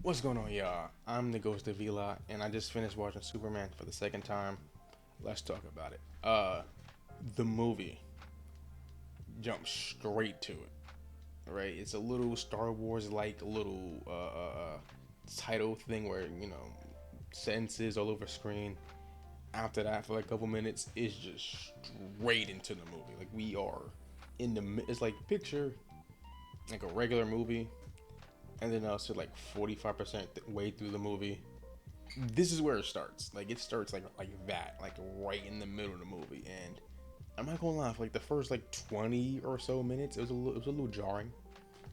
What's going on, y'all? I'm the Ghost of Vila, and I just finished watching Superman for the second time. Let's talk about it. The movie jumps straight to it, right? It's a little Star Wars like little title thing where sentences all over screen. After that, for like a couple minutes, it's just straight into the movie. Like we are in it's like picture like a regular movie, and then also like 45% way through the movie, this is where it starts. Like it starts like that, like right in the middle of the movie. And I'm not gonna lie, for like the first like 20 or so minutes, it was a little jarring,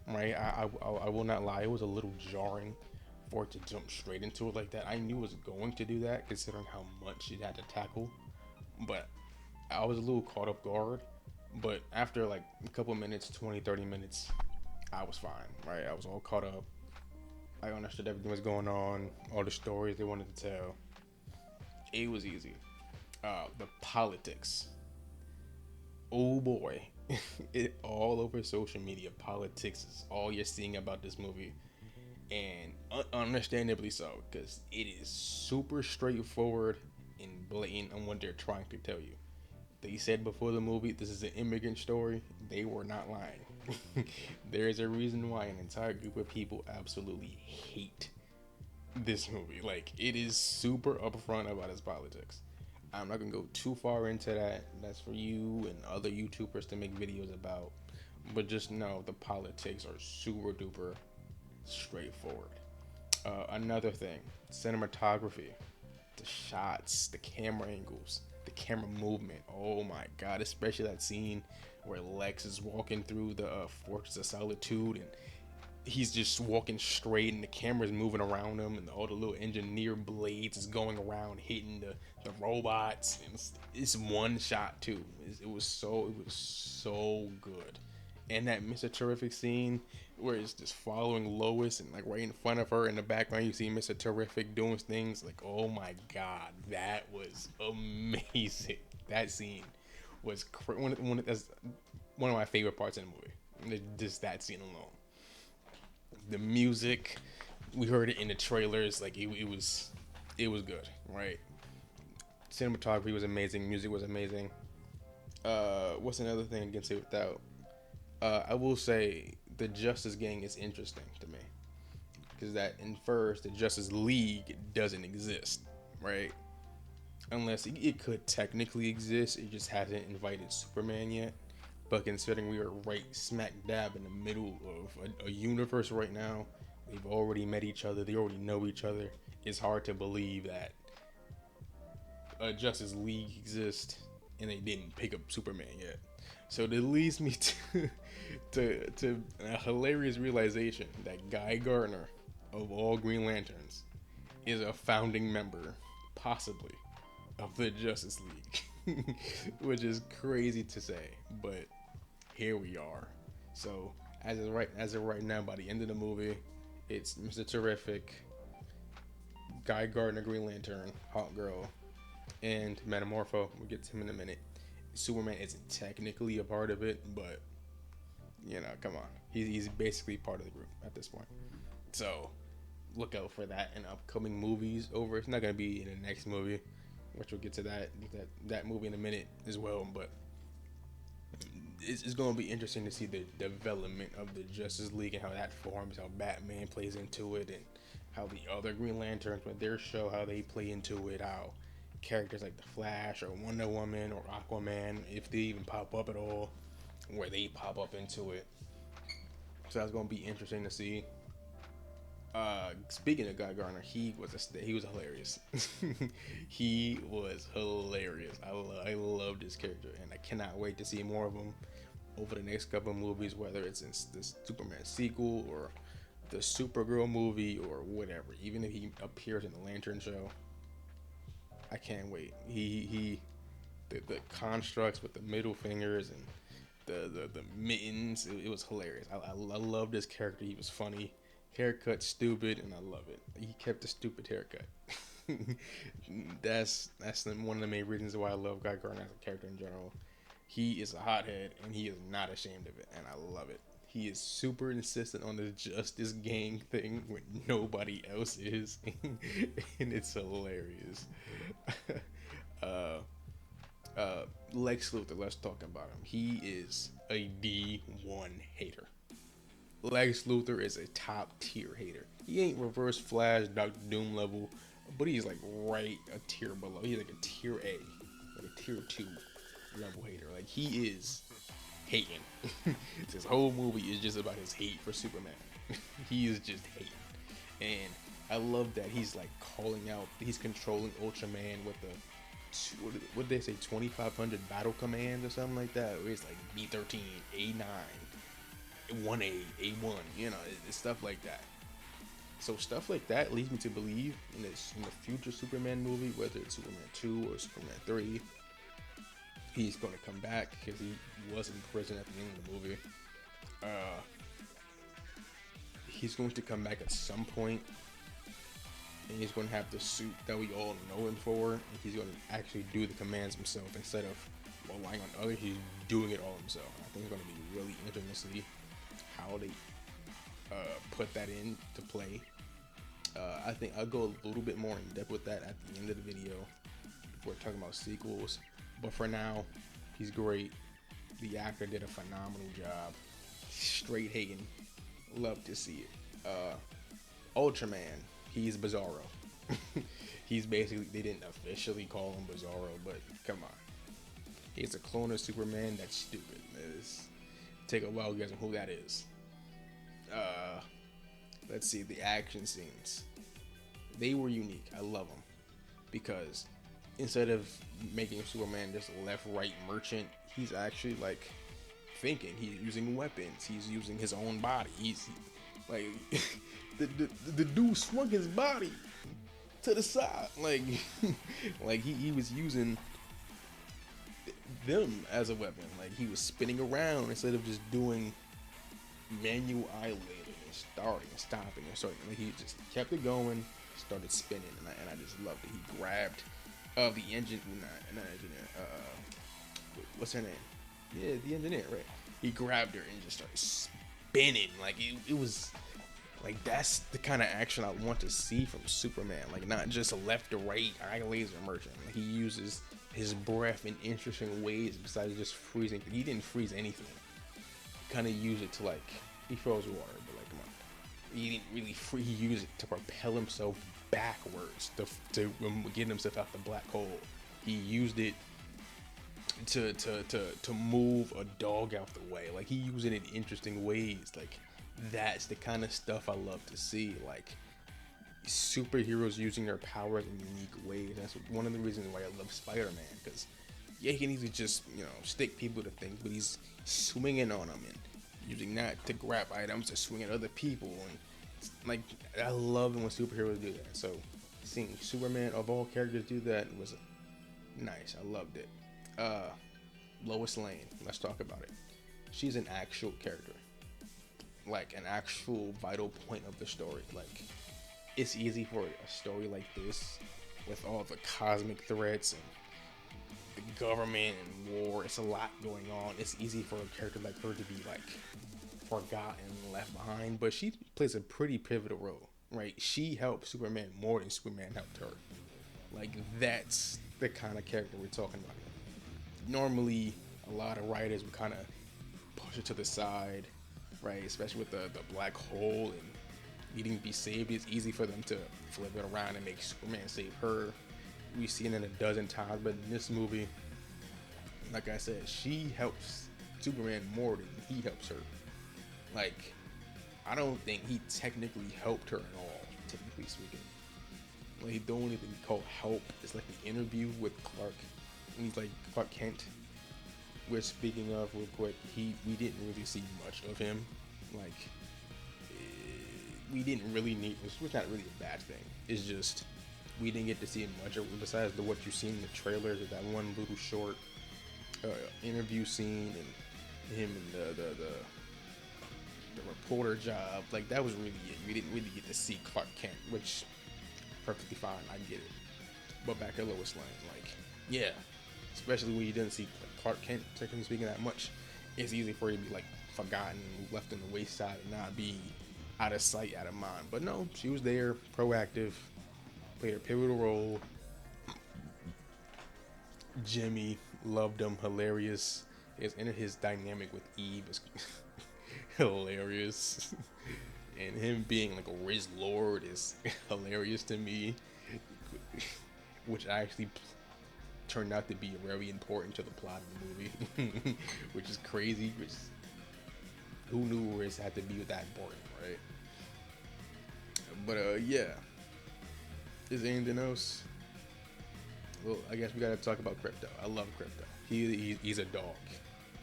right? I will not lie, it was a little jarring for it to jump straight into it like that. I knew it was going to do that considering how much it had to tackle, but I was a little caught off guard. But after like a couple minutes, 20, 30 minutes, I was fine, right? I was all caught up. I understood everything was going on, all the stories they wanted to tell. It was easy. The politics. Oh boy, it all over social media. Politics is all you're seeing about this movie, and understandably so, because it is super straightforward and blatant on what they're trying to tell you. They said before the movie, this is an immigrant story. They were not lying. There is a reason why an entire group of people absolutely hate this movie. Like, it is super upfront about its politics. I'm not gonna go too far into that. That's for you and other YouTubers to make videos about. But just know the politics are super duper straightforward. Another thing, cinematography, the shots, the camera angles, the camera movement. Oh my god, especially that scene where Lex is walking through the Fortress of Solitude and he's just walking straight and the camera's moving around him and all the little engineer blades is going around hitting the robots, and it's one shot too. It was so good. And that Mr. Terrific scene where it's just following Lois and like right in front of her in the background you see Mr. Terrific doing things like, oh my god, that was amazing. That scene was that's one of my favorite parts in the movie. Just that scene alone. The music, we heard it in the trailers. Like it was good, right? Cinematography was amazing. Music was amazing. What's another thing I can say without? I will say the Justice Gang is interesting to me because that infers the Justice League doesn't exist, right? Unless it could technically exist, it just hasn't invited Superman yet. But considering we are right smack dab in the middle of a universe right now, they've already met each other, they already know each other. It's hard to believe that a Justice League exists and they didn't pick up Superman yet. So that leads me to to a hilarious realization that Guy Gardner, of all Green Lanterns, is a founding member, possibly, of the Justice League, which is crazy to say, but here we are. So as of right now, by the end of the movie, it's Mr. Terrific, Guy Gardner, Green Lantern, Hawk Girl, and Metamorpho. We'll get to him in a minute. Superman isn't technically a part of it, but come on, he's basically part of the group at this point. So look out for that in upcoming movies. It's not gonna be in the next movie, which we'll get to that movie in a minute as well. But it's going to be interesting to see the development of the Justice League and how that forms, how Batman plays into it, and how the other Green Lanterns with their show, how they play into it, how characters like the Flash or Wonder Woman or Aquaman, if they even pop up at all, where they pop up into it. So that's going to be interesting to see. Speaking of Guy Gardner, he was hilarious. He was hilarious. I loved his character, and I cannot wait to see more of him over the next couple of movies, whether it's in this Superman sequel or the Supergirl movie or whatever. Even if he appears in the Lantern show, I can't wait. The constructs with the middle fingers and the mittens, it was hilarious. I loved his character. He was funny. Haircut stupid, and I love it. He kept a stupid haircut. That's one of the main reasons why I love Guy Gardner as a character in general. He is a hothead, and he is not ashamed of it, and I love it. He is super insistent on the Justice Gang thing when nobody else is, and it's hilarious. uh, Lex Luthor. Let's talk about him. He is a D1 hater. Lex Luthor is a top tier hater. He ain't Reverse Flash, Doctor Doom level, but he's like right a tier below. He's like a tier A, like a tier 2 level hater. Like he is hating. This whole movie is just about his hate for Superman. He is just hating, and I love that he's like calling out. He's controlling Ultraman with the what did they say, 2,500 battle commands or something like that. Where it's like B13, A9, 1A, A1. You know, it's stuff like that. So stuff like that leads me to believe in the future Superman movie, whether it's Superman 2 or Superman 3, he's going to come back because he was in prison at the end of the movie. He's going to come back at some point, and he's going to have the suit that we all know him for, and he's going to actually do the commands himself instead of relying on others. He's doing it all himself. I think it's going to be really interesting to see how they put that into play. I think I'll go a little bit more in depth with that at the end of the video if we're talking about sequels. But for now, he's great. The actor did a phenomenal job. Straight hating. Love to see it. Ultraman, he's Bizarro. He's basically, they didn't officially call him Bizarro, but come on. He's a clone of Superman. That's stupid. Take a while guessing who that is. Let's see, the action scenes. They were unique. I love them because instead of making Superman just a left-right merchant, he's actually like thinking. He's using weapons. He's using his own body. He's like the dude swung his body to the side, like like he was using them as a weapon. Like he was spinning around instead of just doing manual eyelid and starting and stopping and starting. Like he just kept it going, started spinning, and I just loved it. He grabbed the engine, not engineer. What's her name? Yeah, the engineer, right? He grabbed her and just started spinning. Like it was like that's the kind of action I want to see from Superman. Like not just a left to right eye laser merchant. Like, he uses his breath in interesting ways besides just freezing. He didn't freeze anything. Kind of use it to like he froze water, but like come on, he didn't really he used it to propel himself backwards to get himself out the black hole. He used it to move a dog out the way. Like he used it in interesting ways. Like that's the kind of stuff I love to see. Like superheroes using their powers in unique ways. That's one of the reasons why I love Spider-Man, because yeah, he can easily just, you know, stick people to things, but he's swinging on them and using that to grab items to swing at other people. And like, I love it when superheroes do that. So seeing Superman of all characters do that was nice. I loved it. Lois Lane, let's talk about it. She's an actual character, like an actual vital point of the story. Like it's easy for a story like this with all the cosmic threats and the government and war, it's a lot going on. It's easy for a character like her to be like forgotten, left behind, but she plays a pretty pivotal role, right? She helped Superman more than Superman helped her. Like that's the kind of character we're talking about here. Normally a lot of writers would kind of push it to the side, right? Especially with the black hole and needing to be saved. It's easy for them to flip it around and make Superman save her. We've seen it a dozen times, but in this movie, like I said, she helps Superman more than he helps her. Like, I don't think he technically helped her at all, technically speaking. Like, the only thing called help is like the interview with Clark, and he's like, Clark Kent. We're speaking of real quick, we didn't really see much of him. Like, we didn't really need, which was not really a bad thing. It's just, we didn't get to see much of, besides what you've seen in the trailers of that one little short interview scene and him and the reporter job. Like that was really it. We didn't really get to see Clark Kent, which perfectly fine. I get it. But back at Lois Lane, like yeah, especially when you didn't see Clark Kent, technically speaking, that much, it's easy for you to be like forgotten, left on the wayside, and not be out of sight, out of mind. But no, she was there, proactive, played a pivotal role. Jimmy loved him, hilarious. His dynamic with Eve is hilarious, and him being like a Riz Lord is hilarious to me, which actually turned out to be very important to the plot of the movie, which is crazy. Who knew Riz had to be that important, right? But yeah. Is there anything else? Well, I guess we gotta talk about Crypto. I love Crypto. He's a dog,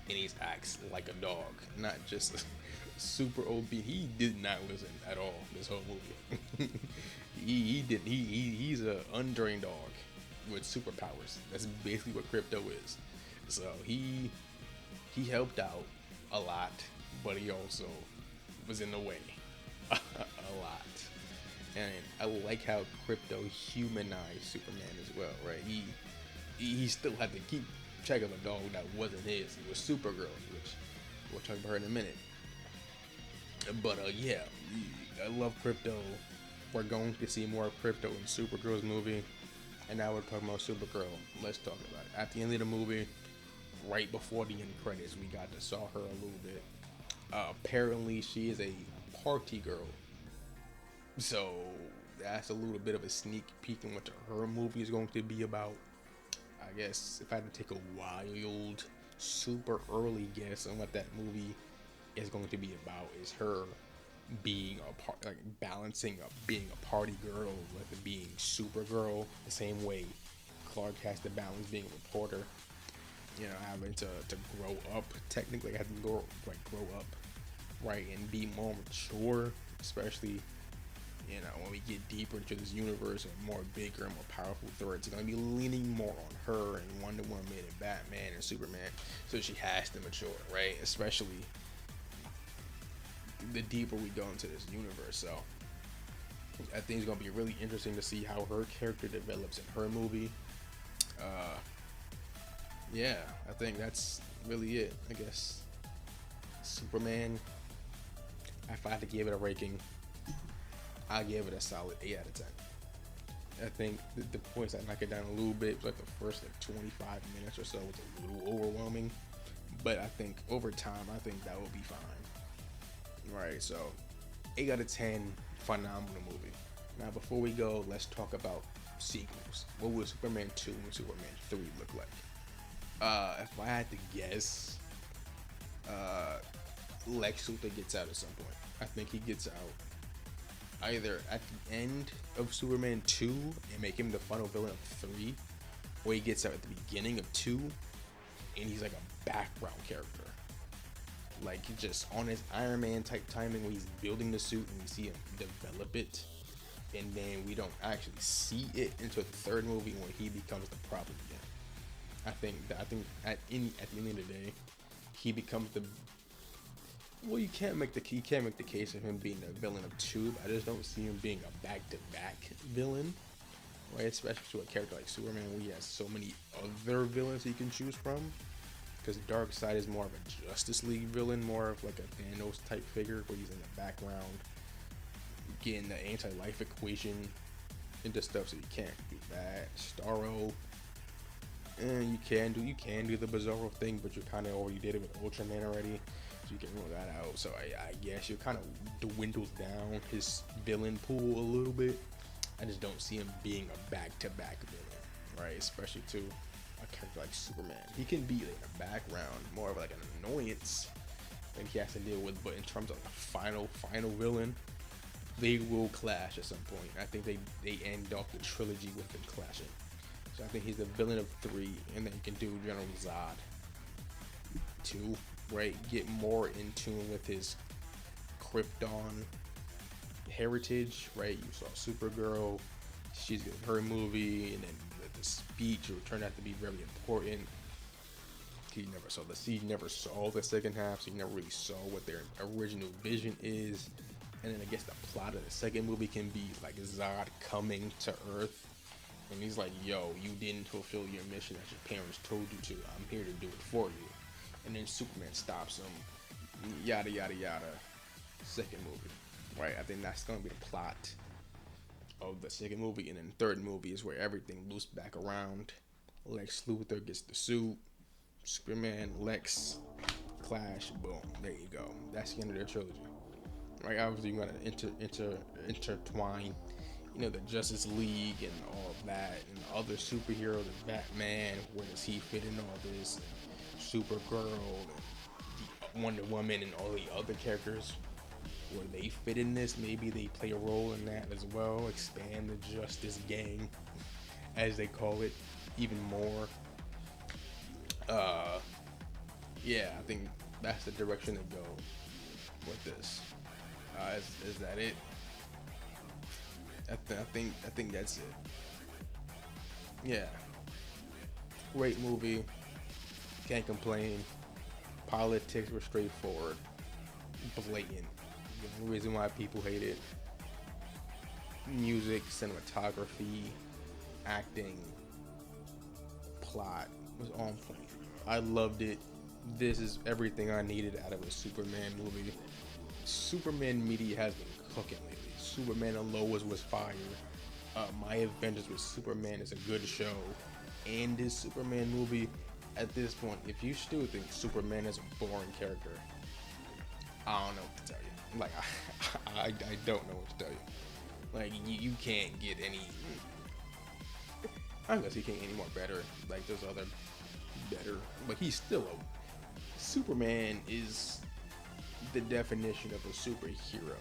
and he acts like a dog, not just super OP. He did not listen at all this whole movie. He's a untrained dog with superpowers. That's basically what Crypto is. So he helped out a lot, but he also was in the way a lot. And I like how Crypto humanized Superman as well, right? He still had to keep track of a dog that wasn't his. It was Supergirl, which we'll talk about her in a minute. But yeah, I love Crypto. We're going to see more of Crypto in Supergirl's movie, and now we're talking about Supergirl. Let's talk about it. At the end of the movie, right before the end credits, we got to saw her a little bit. Apparently, she is a party girl. So that's a little bit of a sneak peek in what her movie is going to be about. I guess if I had to take a wild, super early guess on what that movie is going to be about, is her being balancing up being a party girl with being Supergirl, the same way Clark has to balance being a reporter. You know, having to grow up. Technically, having to grow up, right, and be more mature, especially. You know, when we get deeper into this universe and more bigger and more powerful threats, it's going to be leaning more on her and Wonder Woman and Batman and Superman. So she has to mature, right? Especially the deeper we go into this universe. So I think it's going to be really interesting to see how her character develops in her movie. Yeah, I think that's really it, I guess. Superman, if I had to give it a ranking, I give it a solid 8 out of 10. I think the points I knock it down a little bit, like the first 25 minutes or so was a little overwhelming, but I think over time, I think that will be fine. Right, so 8 out of 10, phenomenal movie. Now before we go, let's talk about sequels. What would Superman 2 and Superman 3 look like? If I had to guess, Lex Luthor gets out at some point. I think he gets out either at the end of Superman 2 and make him the final villain of 3, or he gets out at the beginning of 2 and he's like a background character. Like just on his Iron Man type timing where he's building the suit and we see him develop it, and then we don't actually see it until the third movie when he becomes the problem again. I think at the end of the day, he becomes the you can't make the case of him being the villain of 2. But I just don't see him being a back-to-back villain, right? Especially to a character like Superman, where he has so many other villains he can choose from. Because Darkseid is more of a Justice League villain, more of like a Thanos type figure, where he's in the background, getting the anti-life equation into stuff, so you can't do that. Starro, and you can do the Bizarro thing, but you kind of already did it with Ultraman already. You can rule that out. So I guess you kind of dwindles down his villain pool a little bit. I just don't see him being a back-to-back villain, right? Especially to a character like Superman. He can be in the background, more of like an annoyance that he has to deal with. But in terms of like a final villain, they will clash at some point. I think they end off the trilogy with them clashing. So I think he's the villain of 3, and then you can do General Zod 2. Right, get more in tune with his Krypton heritage, right? You saw Supergirl, she's getting her movie, and then the speech turned out to be very important. He never saw the second half, so he never really saw what their original vision is. And then I guess the plot of the second movie can be like Zod coming to Earth, and he's like, "Yo, you didn't fulfill your mission that your parents told you to. I'm here to do it for you." And then Superman stops him, yada yada yada. Second movie, right? I think that's gonna be the plot of the second movie, and then the third movie is where everything loops back around. Lex Luthor gets the suit. Superman, Lex, clash. Boom. There you go. That's the end of their trilogy. Right? Obviously, you're gonna intertwine. The Justice League and all of that, and the other superheroes, and Batman. Where does he fit in all this? And Supergirl, and the Wonder Woman, and all the other characters. Where they fit in this? Maybe they play a role in that as well. Expand the Justice Gang, as they call it, even more. Yeah, I think that's the direction to go with this. Is that it? I think that's it. Yeah, great movie. Can't complain. Politics were straightforward, blatant. The only reason why people hate it: music, cinematography, acting, plot was on point. I loved it. This is everything I needed out of a Superman movie. Superman media has been cooking lately. Superman and Lois was fire. My Adventures with Superman is a good show. And this Superman movie, at this point, if you still think Superman is a boring character, I don't know what to tell you. Like, I don't know what to tell you. Like, you can't get any. I guess he can't get any more better. Like, there's other better. But he's still a. Superman is the definition of a superhero.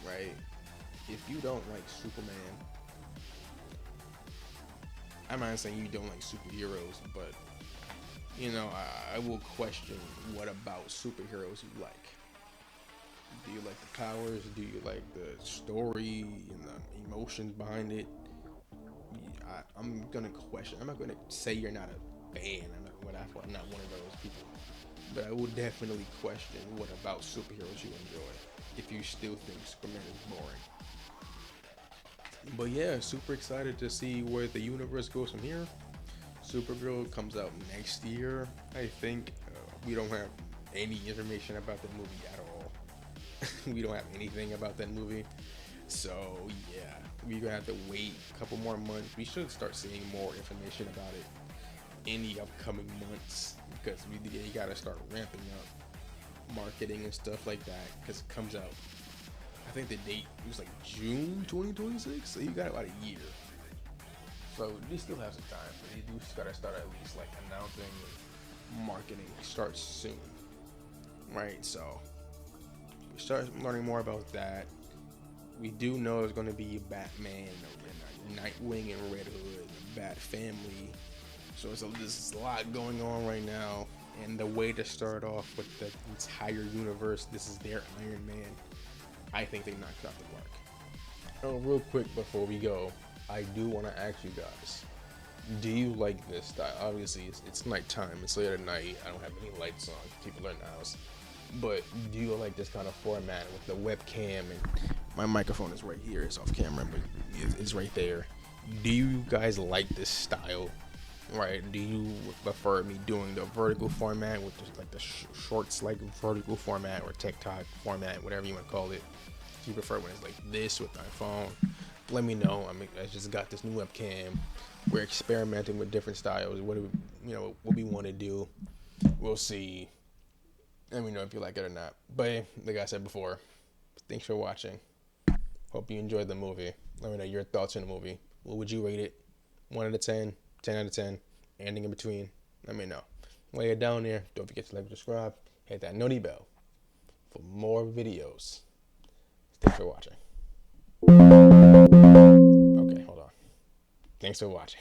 Right? If you don't like Superman, I'm not saying you don't like superheroes, but I will question what about superheroes you like. Do you like the powers? Do you like the story and the emotions behind it? I'm gonna question. I'm not gonna say you're not a fan. I'm not one of those people. But I will definitely question what about superheroes you enjoy if you still think Superman is boring. But yeah, super excited to see where the universe goes from here. Supergirl comes out next year, I think. We don't have any information about the movie at all. We don't have anything about that movie. So yeah, we're gonna have to wait a couple more months. We should start seeing more information about it in the upcoming months because you gotta start ramping up marketing and stuff like that because it comes out. I think the date was like June 2026, so you got about a year. So they still have some time, but they do gotta start at least like announcing marketing starts soon, right? So we start learning more about that. We do know there's gonna be Batman and Nightwing and Red Hood, Bat Family. So there's a lot going on right now, and the way to start off with the entire universe, this is their Iron Man. I think they knocked it out the park. Oh, real quick before we go, I do want to ask you guys, do you like this style? Obviously, it's nighttime, it's late at night, I don't have any lights on, people are in the house. But do you like this kind of format with the webcam and my microphone is right here, it's off camera, but it's right there. Do you guys like this style? Right? Do you prefer me doing the vertical format with the shorts, like vertical format or TikTok format, whatever you want to call it? Do you prefer when it's like this with my phone? Let me know. I just got this new webcam. We're experimenting with different styles. What we want to do. We'll see. Let me know if you like it or not. But like I said before, thanks for watching. Hope you enjoyed the movie. Let me know your thoughts on the movie. What would you rate it? 1 out of 10, 10 out of 10, anything in between. Let me know. While you're down there, don't forget to like and subscribe. Hit that noti bell for more videos. Thanks for watching. Okay, hold on. Thanks for watching.